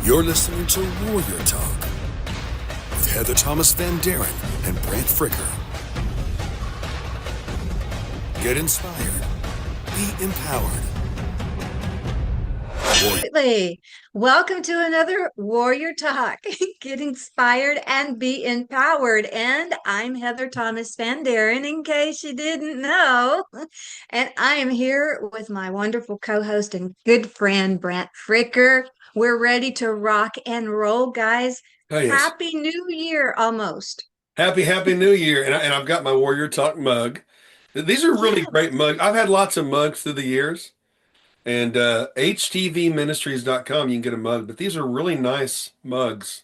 You're listening to Warrior Talk with Heather Thomas Van Daren and Brant Fricker. Get inspired. Be empowered. Absolutely. Welcome to another Warrior Talk. Get inspired and be empowered. And I'm Heather Thomas Van Daren, in case you didn't know. And I am here with my wonderful co-host and good friend, Brant Fricker. We're ready to rock and roll, guys. Oh, yes. Happy New Year almost. Happy New Year. And I've got my Warrior Talk mug. These are really Yes. great mugs. I've had lots of mugs through the years. And HTVministries.com, you can get a mug. But these are really nice mugs.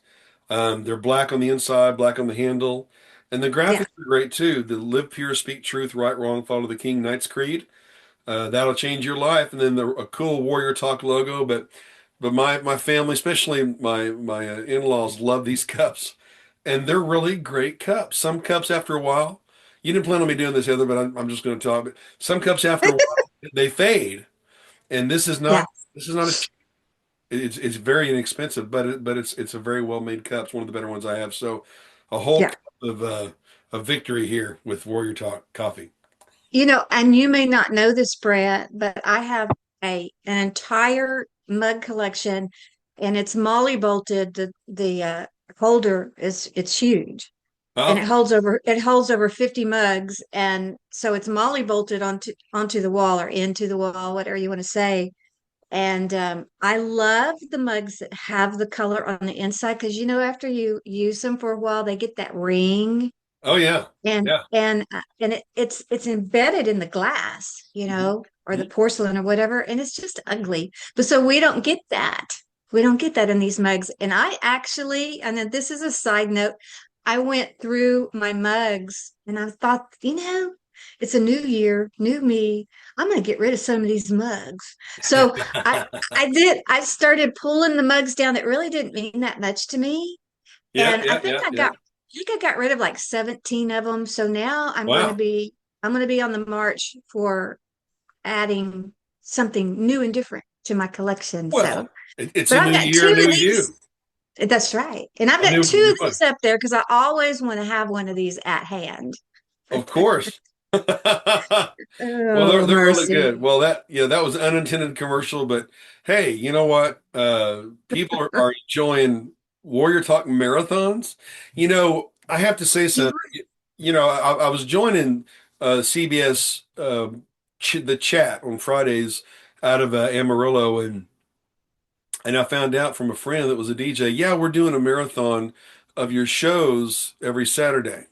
They're black on the inside, black on the handle. And the Yeah. graphics are great too. The Live Pure, Speak Truth, Right, Wrong, Follow the King, Knight's Creed. That'll change your life. And then a cool Warrior Talk logo. But my family, especially my in-laws, love these cups. And they're really great cups. Some cups after a while, you didn't plan on me doing this, Heather, but I'm just going to talk. But some cups after a while, they fade, and this is Yeah. not a. It's very inexpensive, but it's a very well made cup. It's one of the better ones I have. So, a whole Yeah. cup of victory here with Warrior Talk coffee. And you may not know this, Brett, but I have an entire mug collection, and it's molly bolted. The holder it's huge, and Oh, it holds over 50 mugs, and so it's molly bolted onto the wall or into the wall, whatever you want to say. And I love the mugs that have the color on the inside because after you use them for a while, they get that ring oh yeah, and yeah. it's embedded in the glass, or the Mhm. porcelain or whatever, and it's just ugly. But so we don't get that in these mugs. And I actually, and then this is a side note, I went through my mugs and I thought, it's a new year, new me. I'm going to get rid of some of these mugs. So I started pulling the mugs down that really didn't mean that much to me. Yeah, And yeah, yeah, yeah. I got rid of like 17 of them. So now Wow. I'm going to be on the march for adding something new and different to my collection. So, Well, it's but a I've new got year, two new of you, these. That's right. And I've a got two new of mug. these up there because I always want to have one of these at hand. Of course. Well, Oh, they're really mercy. good. Well, that was an unintended commercial, but hey, you know what? People are enjoying Warrior Talk marathons. I have to say You something. I was joining CBS the chat on Fridays out of Amarillo, and I found out from a friend that was a DJ. Yeah, we're doing a marathon of your shows every Saturday.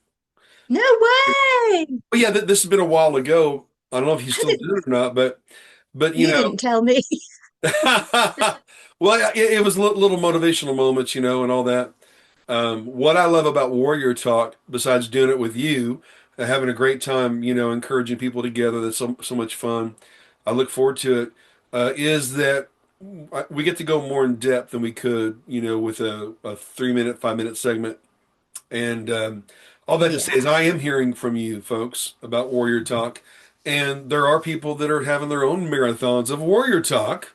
No way. Well, yeah, this has been a while ago. I don't know if you I still didn't, do it or not, but you didn't tell me. well, it was little motivational moments, and all that. What I love about Warrior Talk, besides doing it with you, having a great time, encouraging people together, that's so much fun. I look forward to it. Is that we get to go more in depth than we could, with a 3 minute, 5 minute segment. And all that to say Yeah. is, I am hearing from you folks about Warrior Talk, and there are people that are having their own marathons of Warrior Talk.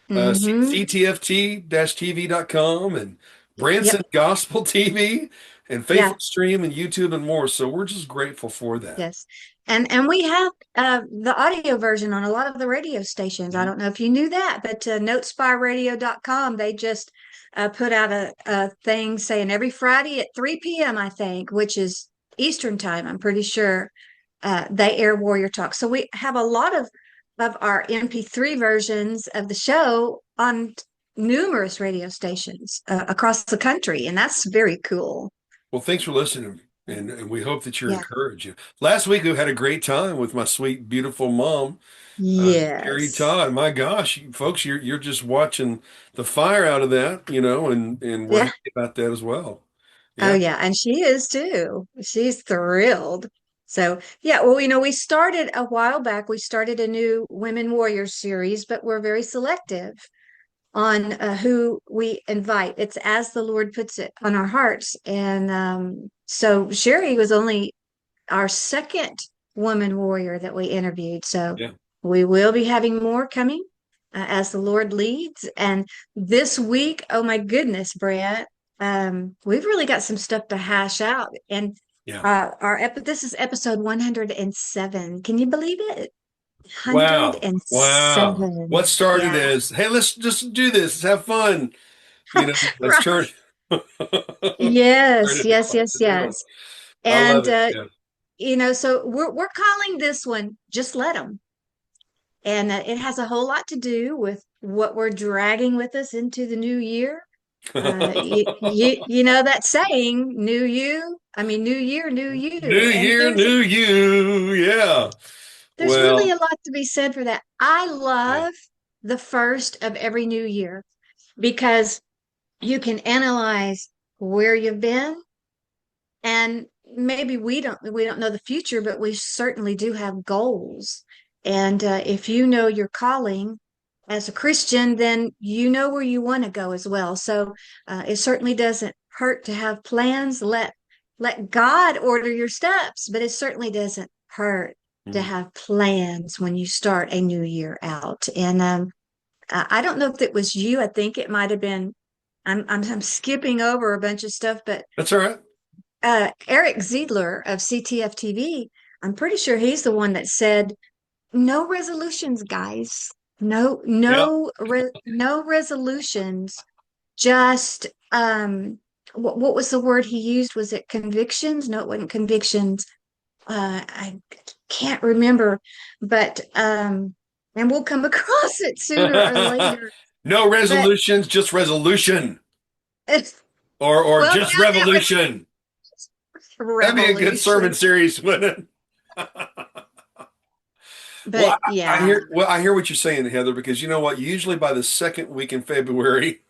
Mm-hmm. CTFT-TV.com and Yep. Branson Gospel TV and Yeah. Faithful Stream and YouTube and more. So we're just grateful for that. Yes. And we have the audio version on a lot of the radio stations. I Mhm. don't know if you knew that, but notespiradio.com, they just put out a thing saying every Friday at 3 p.m., I think, which is Eastern time, I'm pretty sure, they air Warrior Talk. So we have a lot of our MP3 versions of the show on numerous radio stations across the country, and that's very cool. Well, thanks for listening, and we hope that you're Yeah. encouraged. Last week we had a great time with my sweet, beautiful mom, Carrie Yes. Todd. My gosh, folks, you're just watching the fire out of that, and we're Yeah. happy about that as well. Oh, Yeah. yeah. And she is too. She's thrilled. So, yeah, well, we started a while back, we started a new Women Warriors series, but we're very selective on who we invite. It's as the Lord puts it on our hearts. And so Sherry was only our second woman warrior that we interviewed. So Yeah. we will be having more coming. as the Lord leads. And this week, oh my goodness, Brett, we've really got some stuff to hash out. And Yeah. this is episode 107. Can you believe it? Wow. Wow. 107. What started Yeah. as, hey, let's just do this, let's have fun. Let's Right. turn turn Yes, into yes, quite yes, the deal. yes. I love And it. Yeah. so we're calling this one Just Let 'Em. And it has a whole lot to do with what we're dragging with us into the new year. You know that saying, new year, new New you. And year, new you. Yeah. there's really Well, a lot to be said for that. I yeah. love the first of every new year because you can analyze where you've been, and maybe we don't know the future, but we certainly do have goals. And if you know your calling as a Christian, then you know where you want to go as well. So it certainly doesn't hurt to have plans. Let God order your steps, but it certainly doesn't hurt to Mhm. have plans when you start a new year out. And I don't know if it was you. I think it might have been. I'm skipping over a bunch of stuff, but That's all right. Eric Ziedler of CTF TV, I'm pretty sure he's the one that said, "No resolutions, guys. Yeah. No resolutions. Just what was the word he used? Was it convictions? No, it wasn't convictions. I can't remember, but and we'll come across it sooner or later. No But resolutions, just resolution. Or well, just yeah, that was revolution. That'd be a good sermon revolution. series, wouldn't it? Well, But I yeah, hear I hear what you're saying, Heather, because you know what? Usually by the second week in February,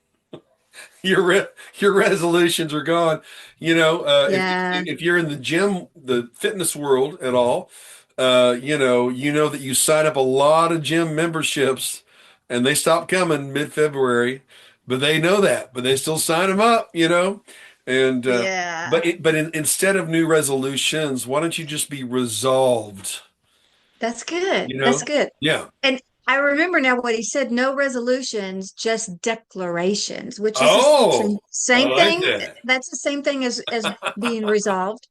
your resolutions are gone. yeah. If you're in the gym, the fitness world at all, you know that you sign up a lot of gym memberships, and they stop coming mid-February, but they know that, but they still sign them up. And Yeah, instead of new resolutions, why don't you just be resolved? that's good. You That's know? good. Yeah. And I remember now what he said, no resolutions, just declarations, which is the Oh, I same like thing. that. That's the same thing as being resolved.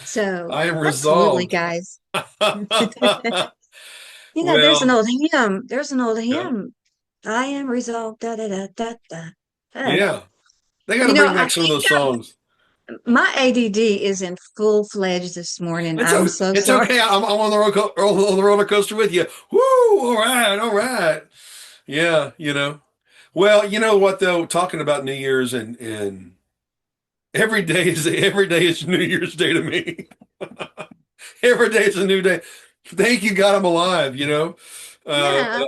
So I am absolutely, resolved. guys. There's an Well, old hymn. There's an old yeah, hymn. I am resolved. Da, da, da, da, da. Uh, yeah. They got to bring I back some of think those songs. my ADD is in full fledged this morning. I'm so It's sorry. okay. I'm on the on the roller coaster with you. Woo! All right, all right. Yeah, Well, you know what though? Talking about New Year's and every day is New Year's Day to me. Every day is a new day. Thank you, God, I'm alive. Yeah.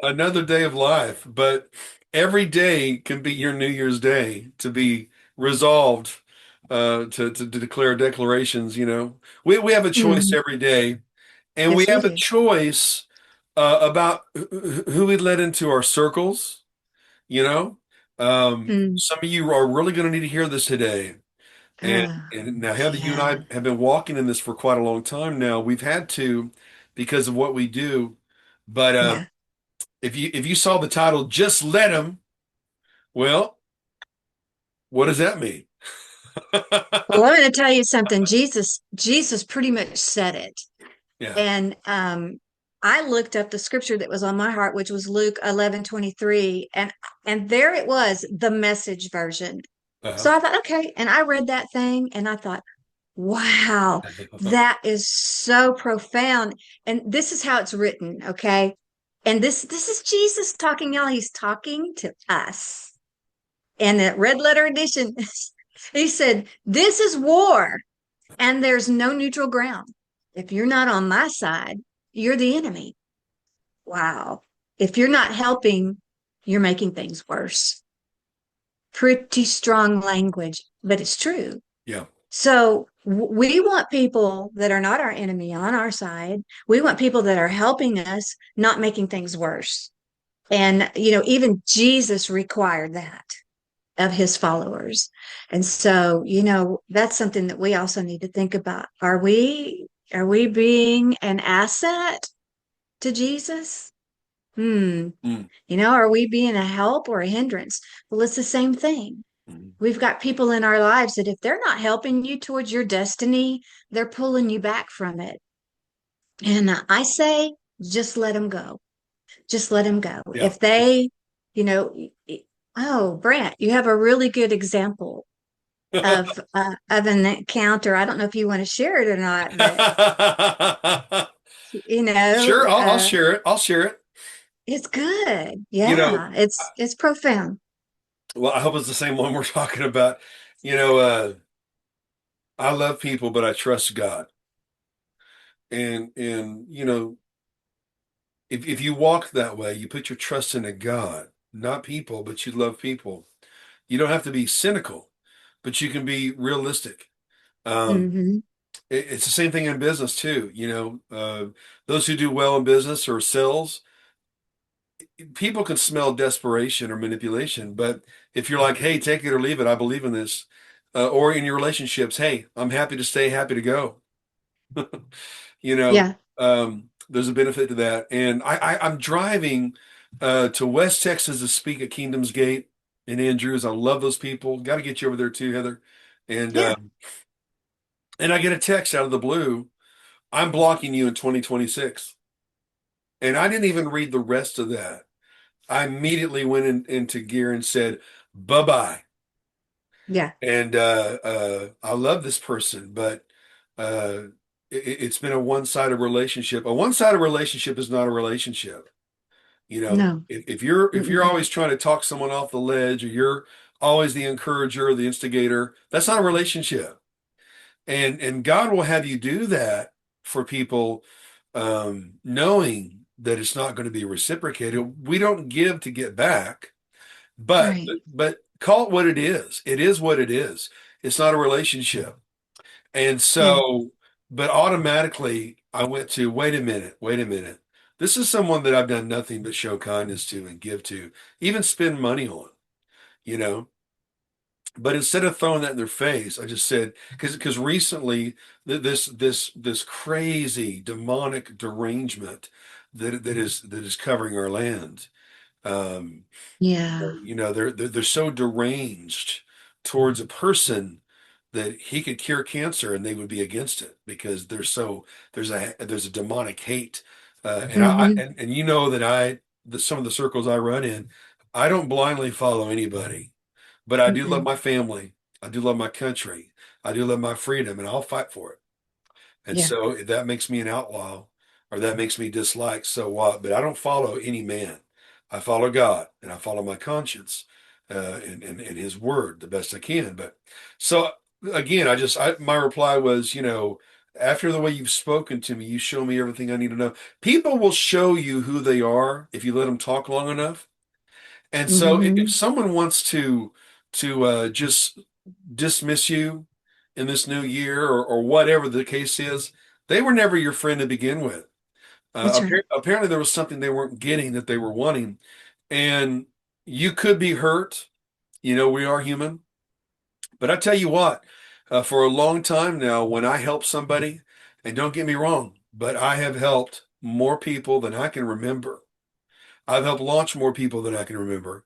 Another day of life. But every day can be your New Year's Day to be resolved, to declare declarations. We have a choice Mm, every day, and we yes, we have a do. choice about who we let into our circles. You know, Mm. some of you are really going to need to hear this today. And Uh, and now, Heather, you and yeah. I have been walking in this for quite a long time now. We've had to because of what we do. But Yeah. if you saw the title, just let him. Well, what does that mean? Well, I'm going to tell you something. Jesus pretty much said it. Yeah. And I looked up the scripture that was on my heart, which was Luke 11:23, and there it was, the Message version. Uh-huh. So I thought, okay, and I read that thing, and I thought, wow, that is so profound. And this is how it's written, okay? And this is Jesus talking, y'all. He's talking to us. And the red letter edition, he said, "This is war, and there's no neutral ground. If you're not on my side, you're the enemy." Wow. If you're not helping, you're making things worse. Pretty strong language, but it's true. Yeah. So we want people that are not our enemy on our side. We want people that are helping us, not making things worse. And, even Jesus required that of his followers. And so, that's something that we also need to think about. Are we being an asset to Jesus? Hmm. Mm, Are we being a help or a hindrance? Well, it's the same thing. mm. We've got people in our lives that if they're not helping you towards your destiny, they're pulling you back from it. And I say, just let them go. Just let them go. Yeah. If they, you know, oh, Brant, you have a really good example of an encounter. I don't know if you want to share it or not, but you know, Sure, I'll uh, share it. I'll share it. it's good. You know, Yeah, it's profound. well, I hope it's the same one we're talking about. You know, I love people, but I trust God. And if you walk that way, you put your trust in a God, not people, but you love people. You don't have to be cynical, but you can be realistic. Um, Hmm. it's the same thing in business too. Those who do well in business or sales, people can smell desperation or manipulation. But if you're like, "Hey, take it or leave it, I believe in this," or in your relationships, "Hey, I'm happy to stay, happy to go." you know, Yeah, there's a benefit to that. And I'm driving to West Texas to speak at Kingdom's Gate in Andrews. I love those people. Got to get you over there too, Heather. And yeah. and I get a text out of the blue. I'm blocking you in 2026. And I didn't even read the rest of that. I immediately went into gear and said, bye bye. Yeah. And I love this person, but uh, it's been a one-sided relationship. A one-sided relationship is not a relationship. No. If you're Mm-mm. always trying to talk someone off the ledge, or you're always the encourager or the instigator, that's not a relationship. And God will have you do that for people, knowing that it's not going to be reciprocated. We don't give to get back, but Right. but call it what it is. It is what it is. It's not a relationship. And Yeah. so, but automatically I went to, wait a minute, wait a minute. This is someone that I've done nothing but show kindness to and give to, even spend money on, you know. But instead of throwing that in their face, I just said, because recently this crazy demonic derangement that is covering our land. Um, Yeah. they're so deranged towards a person that he could cure cancer and they would be against it because there's a demonic hate. And I Hmm. and you know that some of the circles I run in, I don't blindly follow anybody, but I do love Mm-mm. my family. I do love my country. I do love my freedom, and I'll fight for it. And Yeah. so if that makes me an outlaw or that makes me disliked, so what? But I don't follow any man. I follow God and I follow my conscience, and his word the best I can. But so again, my reply was, after the way you've spoken to me, you show me everything I need to know. People will show you who they are if you let them talk long enough. And so if Hmm. someone wants to just dismiss you in this new year, or whatever the case is, they were never your friend to begin with. That's right. Apparently, there was something they weren't getting that they were wanting, and you could be hurt. We are human, but I tell you what, for a long time now, when I help somebody, and don't get me wrong, but I have helped more people than I can remember. I've helped launch more people than I can remember.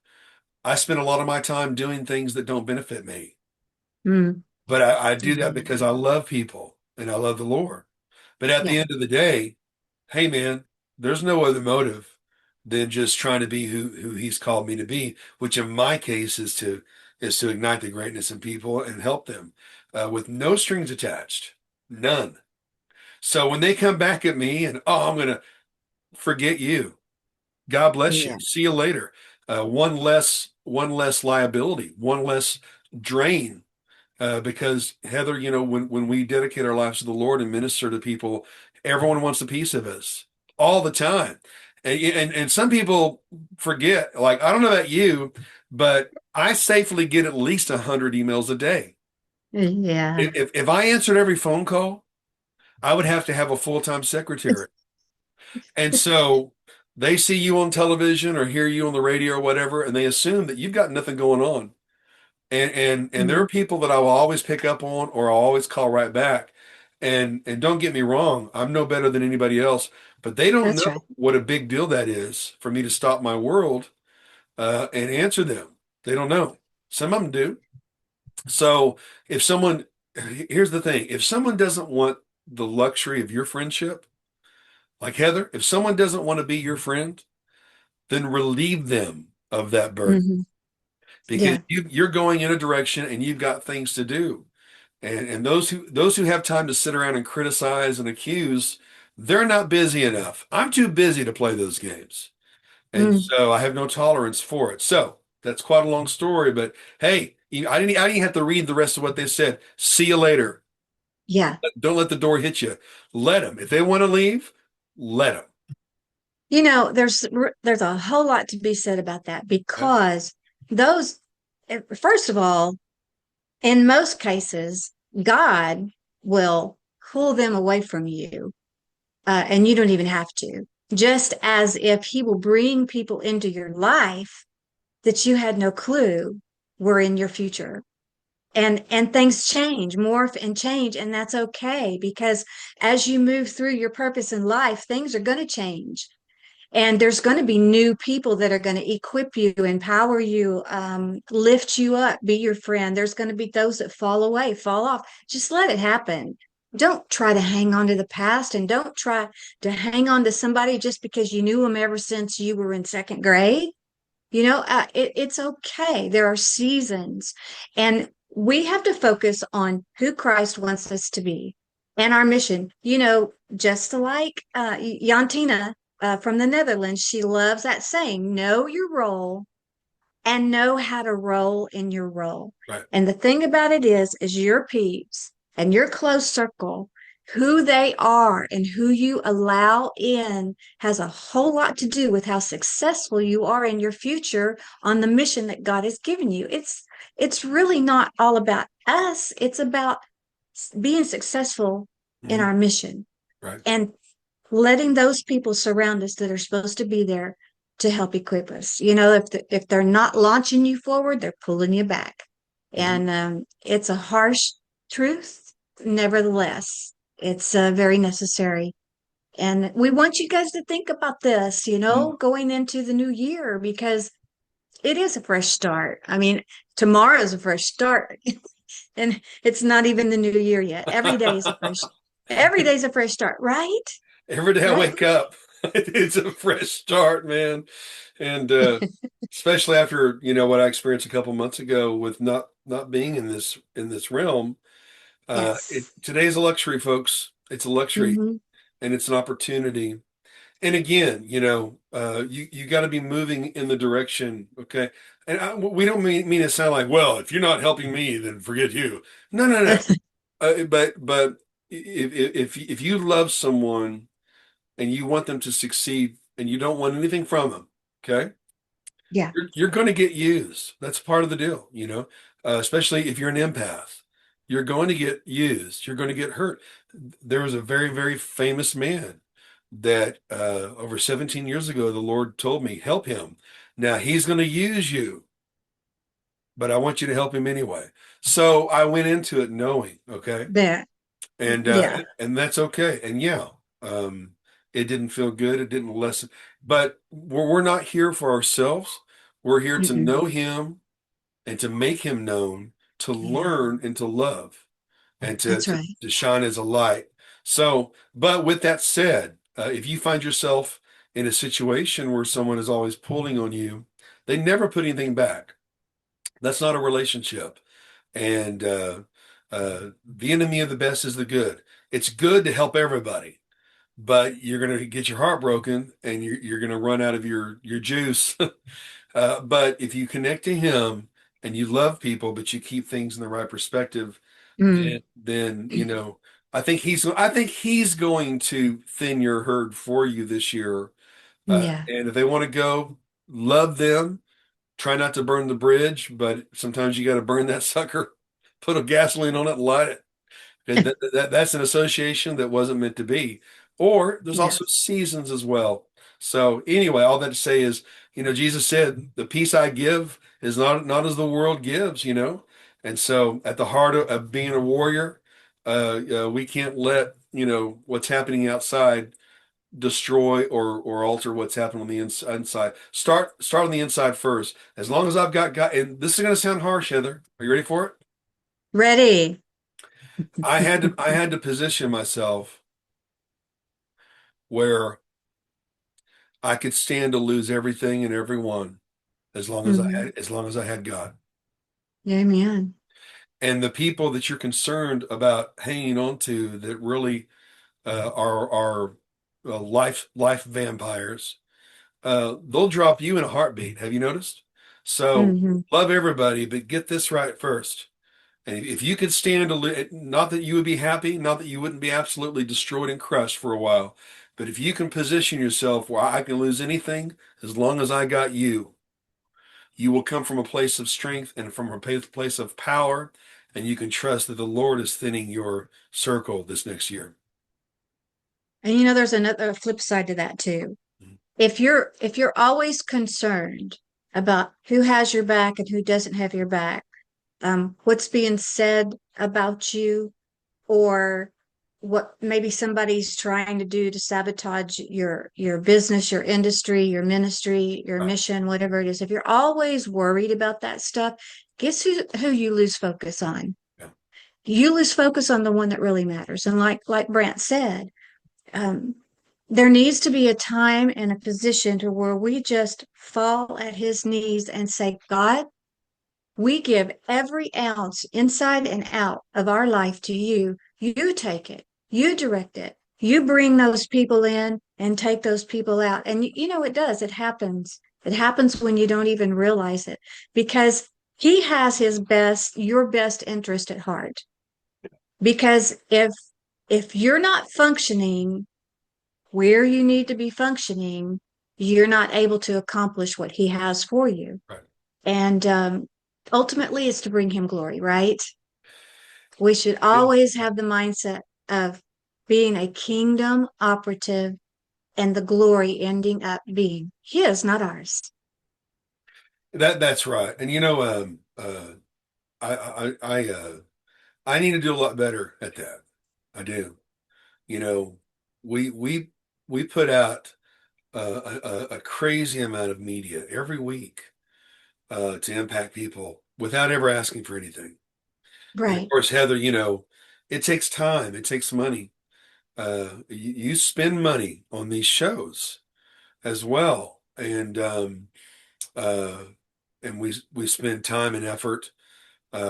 I spend a lot of my time doing things that don't benefit me. Mm. But I do that because I love people and I love the Lord. But at the Yeah. end of the day, hey man, there's no other motive than just trying to be who He's called me to be, which in my case is to ignite the greatness in people and help them, with no strings attached, none. So when they come back at me and, oh, I'm gonna forget you. God bless Yeah. you. See you later. One less liability, one less drain. Because Heather, when we dedicate our lives to the Lord and minister to people, everyone wants a piece of us all the time. And some people forget, like, I don't know about you, but I safely get at least 100 emails a day. Yeah. If I answered every phone call, I would have to have a full-time secretary. And so they see you on television or hear you on the radio or whatever, and they assume that you've got nothing going on. And there are Mhm. people that I will always pick up on or I'll always call right back. And don't get me wrong, I'm no better than anybody else, but they don't That's know right. what a big deal that is for me to stop my world and answer them. They don't know. Some of them do. So if someone, here's the thing, if someone doesn't want the luxury of your friendship, like Heather, if someone doesn't want to be your friend, then relieve them of that burden Hmm. because Yeah. you're going in a direction and you've got things to do. And those who have time to sit around and criticize and accuse, they're not busy enough. I'm too busy to play those games. And Mm, so I have no tolerance for it. So that's quite a long story, but hey, I didn't have to read the rest of what they said. See you later. yeah. Don't let the door hit you. Let them. If they want to leave, let them. There's a whole lot to be said about that Yeah. because those, first of all, in most cases, God will pull them away from you, and you don't even have to. Just as if He will bring people into your life that you had no clue were in your future. And things change, morph and change, and that's okay because as you move through your purpose in life, things are going to change. And there's going to be new people that are going to equip you, empower you, lift you up, be your friend. There's going to be those that fall away, fall off. Just let it happen. Don't try to hang on to the past, and don't try to hang on to somebody just because you knew them ever since you were in second grade. It's okay. There are seasons, and we have to focus on who Christ wants us to be and our mission. Just like Jantina from the Netherlands, she loves that saying, know your role and know how to roll in your role. Right. And the thing about it is your peeps and your close circle, who they are and who you allow in has a whole lot to do with how successful you are in your future on the mission that God has given you. It's really not all about us. It's about being successful in Mhm. our mission Right. and letting those people surround us that are supposed to be there to help equip us. If they're not launching you forward, they're pulling you back. Mhm. And it's a harsh truth. Nevertheless, it's very necessary. And we want you guys to think about this, Mhm. going into the new year because it is a fresh start. I mean, tomorrow is a fresh start. And it's not even the new year yet. Every day is a fresh start, right? Every day I Right. wake up, it's a fresh start, man. And especially after, what I experienced a couple months ago with not being in this realm. Yes. Today's a luxury, folks. It's a luxury Hmm. and it's an opportunity. And again, you got to be moving in the direction, okay? And we don't mean to sound like, well, if you're not helping me, then forget you. No, no, no. But if you love someone and you want them to succeed and you don't want anything from them, okay? Yeah. You're going to get used. That's part of the deal, especially if you're an empath. You're going to get used. You're going to get hurt. There was a very, very famous man that over 17 years ago, the Lord told me, help him. Now he's going to use you, but I want you to help him anyway. So I went into it knowing, okay, That. and Yeah. that's okay. And yeah, it didn't feel good. It didn't lessen, but we're not here for ourselves. We're here to Mm-mm. know him and to make him known, to Yeah. learn and to love and to, That's to, right. to shine as a light. So, but with that said, if you find yourself in a situation where someone is always pulling on you, they never put anything back. That's not a relationship. And the enemy of the best is the good. It's good to help everybody, but you're going to get your heart broken and you're going to run out of your juice. But if you connect to him and you love people, but you keep things in the right perspective, Mm. then I think he's going to thin your herd for you this year. Yeah. And if they want to go, love them. Try not to burn the bridge, but sometimes you got to burn that sucker. Put a gasoline on it and light it. And that's an association that wasn't meant to be. Or there's also Yes. seasons as well. So anyway, all that to say is, Jesus said, "The peace I give is not as the world gives." And so, at the heart of being a warrior, we can't let what's happening outside destroy or alter what's happening on the inside. Start on the inside first. As long as I've got God, and this is going to sound harsh, Heather. Are you ready for it? Ready. I had to position myself where I could stand to lose everything and everyone Mhm. as long as I had God. Amen. And the people that you're concerned about hanging on to that really are life vampires, they'll drop you in a heartbeat. Have you noticed? So Hmm. love everybody, but get this right first. And if you could stand to not that you would be happy, not that you wouldn't be absolutely destroyed and crushed for a while, but if you can position yourself where I can lose anything as long as I got you, you will come from a place of strength and from a place of power, and you can trust that the Lord is thinning your circle this next year. And there's another flip side to that too. If you're always concerned about who has your back and who doesn't have your back, what's being said about you, or what maybe somebody's trying to do to sabotage your business, your industry, your ministry, your Right. mission, whatever it is. If you're always worried about that stuff, guess who you lose focus on? Yeah. You lose focus on the one that really matters. And like Brant said, um, there needs to be a time and a position to where we just fall at his knees and say, God, we give every ounce inside and out of our life to you. You take it, you direct it, you bring those people in and take those people out. And it does, it happens. It happens when you don't even realize it, because he has your best interest at heart. Because if you're not functioning where you need to be functioning, you're not able to accomplish what he has for you. Right. And ultimately, it's to bring him glory, right? We should Yeah. always have the mindset of being a kingdom operative and the glory ending up being his, not ours. That's right. And I need to do a lot better at that. I do. You know, we we we put out a crazy amount of media every week to impact people without ever asking for anything. And of Right. course, Heather, it takes time, it takes money. You spend money on these shows as well, uh, and we spend time and effort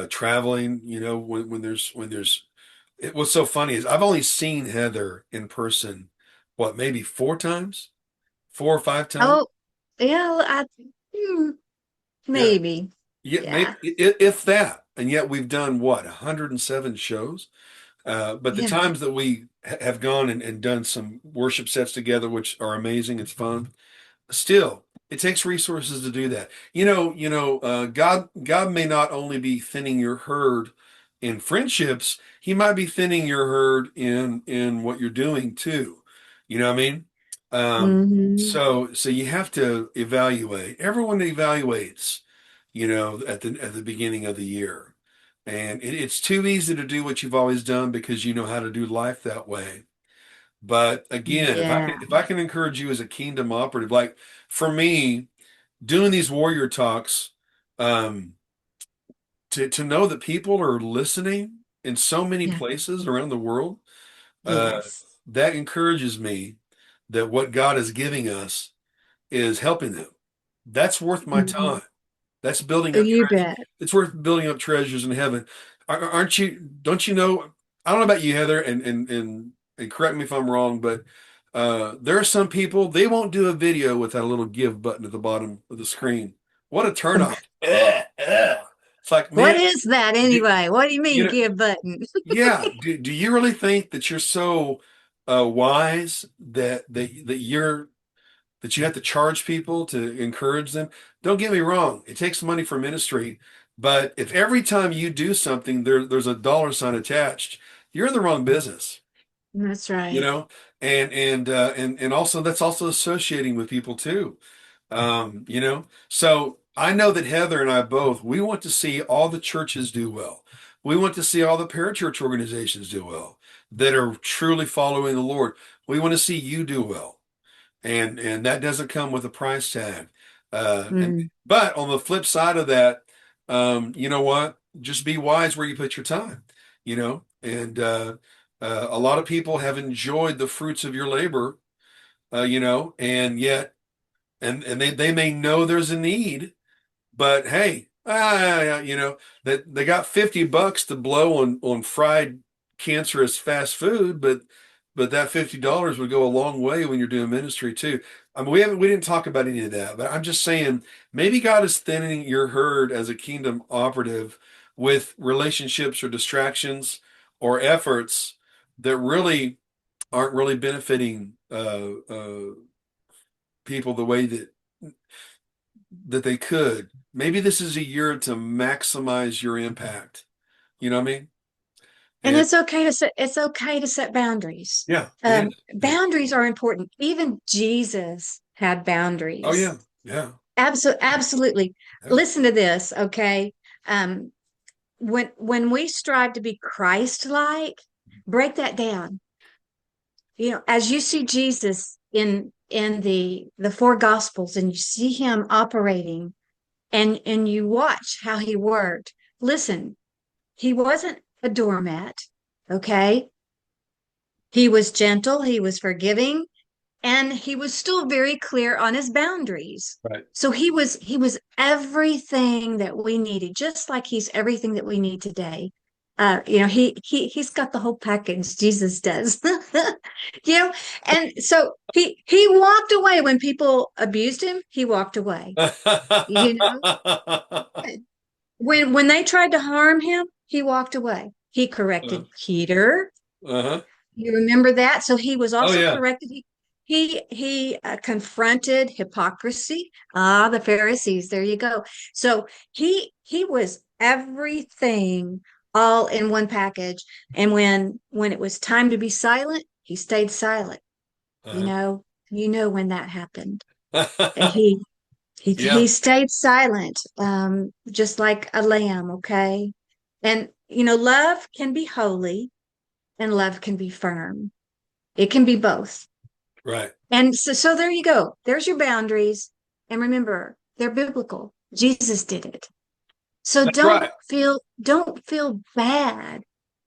traveling. What's so funny is I've only seen Heather in person, what, maybe 4 times, 4 or 5 times. Oh, yeah, hmm, Yeah, maybe. yeah, maybe Yeah. if that. And yet we've done what, 107 shows. But the Yeah. times that we have gone and done some worship sets together, which are amazing, it's fun. Still, it takes resources to do that. God may not only be thinning your herd in friendships, He might be thinning your herd in what you're doing too. You know what I mean? Um, Hmm. so you have to evaluate. Everyone evaluates, at the beginning of the year, and it's too easy to do what you've always done because you know how to do life that way. But again, Yeah. if I can encourage you as a kingdom operative, like for me, doing these warrior talks, um, to know that people are listening in so many Yeah. places around the world, uh, Yes. that encourages me that what God is giving us is helping them. That's worth my Hmm. time. That's building up You treasure. bet. It's worth building up treasures in heaven. Aren't you? Don't you know? I don't know about you, Heather, and correct me if I'm wrong, but there are some people they won't do a video without a little give button at the bottom of the screen. What a turnoff! It's like, What man, is that do, anyway? What do you you mean, know, give button? yeah. Do you really think that you're so wise that you have to charge people to encourage them? Don't get me wrong, it takes money for ministry, but if every time you do something there's a dollar sign attached, you're in the wrong business, That's you right. know? And also that's also associating with people too. So I know that Heather and I both, we want to see all the churches do well. We want to see all the parachurch organizations do well that are truly following the Lord. We want to see you do well. And that doesn't come with a price tag. Mm. But on the flip side of that, you know what? Just be wise where you put your time, and a lot of people have enjoyed the fruits of your labor, and yet, and they may know there's a need, but hey, that they got $50 to blow on fried cancerous fast food, but that $50 would go a long way when you're doing ministry too. I mean, we didn't talk about any of that, but I'm just saying maybe God is thinning your herd as a kingdom operative with relationships or distractions or efforts that really aren't really benefiting people the way that they could. Maybe this is a year to maximize your impact. You know what I mean? And And it's okay to set boundaries. yeah, it is. Yeah. Boundaries are important. Even Jesus had Oh boundaries. yeah. Yeah. Absolutely. Yeah. Listen to this, okay? Um, when we strive to be Christ-like, break that down. As you see Jesus in the four gospels and you see him operating and you watch how he worked. Listen, he wasn't a doormat, okay? He was gentle, he was forgiving, and he was still very clear on his boundaries. Right. So he was everything that we needed, just like he's everything that we need today. He's got the whole package. Jesus does, and so he walked away when people abused him. He walked away. You know, when they tried to harm him, he walked away. He corrected Peter. Uh-huh. You remember that? So he was Oh also yeah. corrected. He confronted hypocrisy. The Pharisees. There you go. So he was everything all in one package. And when it was time to be silent, he stayed silent. Uh-huh. When that happened, and he Yeah. stayed silent, just like a lamb. Okay, and love can be holy, and love can be firm. It can be both. Right. And so there you go. There's your boundaries. And remember, they're biblical. Jesus did it. So That's right. don't feel bad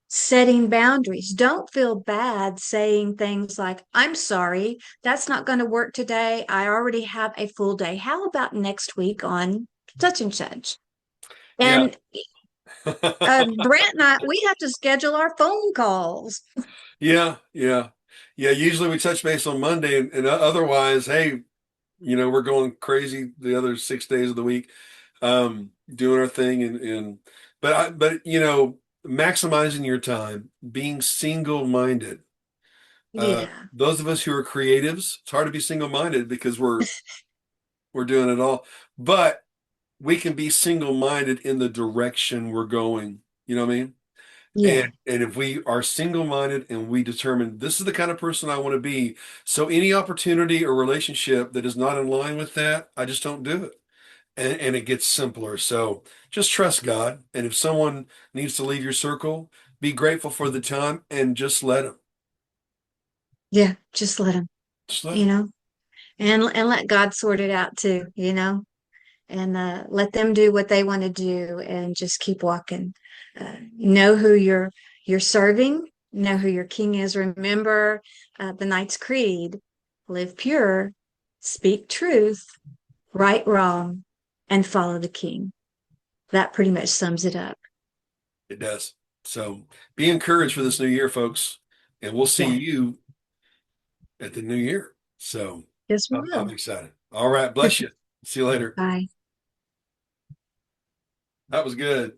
setting boundaries. Don't feel bad saying things like, I'm sorry, that's not going to work today. I already have a full day. How about next week on such and such? Yeah. And Brent and I, we have to schedule our phone calls. Yeah. Yeah. Yeah. Usually we touch base on Monday and otherwise, hey, we're going crazy the other 6 days of the week, doing our thing but maximizing your time, being single-minded. Yeah. Those of us who are creatives, it's hard to be single-minded because we're doing it all, but we can be single-minded in the direction we're going. You know what I mean? Yeah. And if we are single-minded and we determine this is the kind of person I want to be, so any opportunity or relationship that is not in line with that, I just don't do it. And it gets simpler. So just trust God. And if someone needs to leave your circle, be grateful for the time and just let them. Yeah. Just let them, Just let you them. know, and let God sort it out too, and let them do what they want to do and just keep walking. Know who you're serving, know who your king is. Remember the Knight's Creed: live pure, speak truth, right wrong, and follow the king. That pretty much sums it up. It does. So be encouraged for this new year, folks. And we'll see Yeah. you at the new year. So Yes, we I'm will. excited. All right. Bless you. See you later. Bye. That was good.